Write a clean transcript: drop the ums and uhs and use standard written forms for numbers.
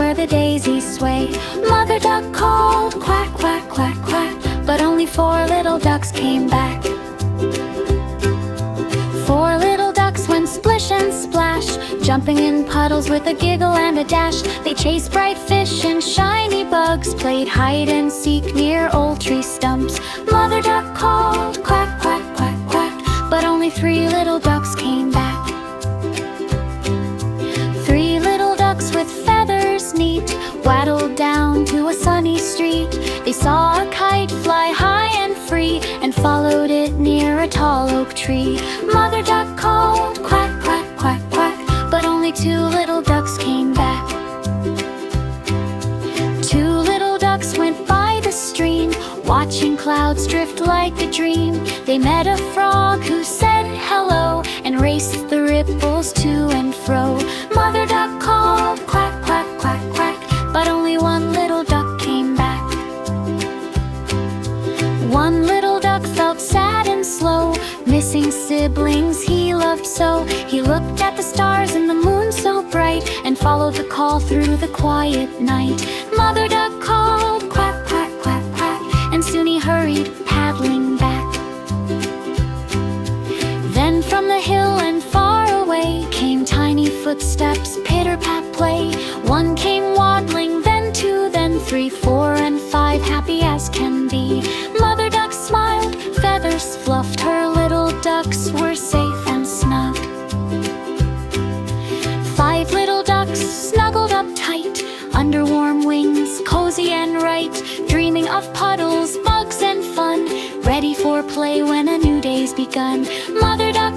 where the daisies sway. Mother duck called, quack, quack, quack, quack, but only 4 little ducks came back. 4 little ducks went splish and splash, jumping in puddles with a giggle and a dash. They chased bright fish and shiny bugs, played hide and seek near old tree stumps. Mother duck called, quack, quack, quack, quack, but only 3 little ducks came back. 3 little ducks with feathers neat waddled down to a sunny street. They saw a kite fly high and free and followed it near a tall oak tree. Mother duck called, quack, quack, quack, quack, but only 2 little ducks came back. 2 little ducks went by the stream, watching clouds drift like a dream. They met a frog who said hello and raced the ripples to and fro. Mother duck called, quack, quack, quack, quack, but only 1 little duck came back. 1 little duck felt sad and slow, missing siblings he loved so. He looked at the stars and the moon so bright, and followed the call through the quiet night. Mother duck called, quack, quack, quack, quack, and soon he hurried, paddling back. Then from the hill and far away came tiny footsteps, pitter-pat play. 1 came waddling, then 2, then 3, 4, and 5, happy as can be. Mother duck smiled, feathers fluffed, her little ducks were safe and snug. 5 little ducks snuggled up tight, under warm wings, cozy and right, dreaming of puddles, bugs, and fun, ready for play when a new day's begun. Mother duck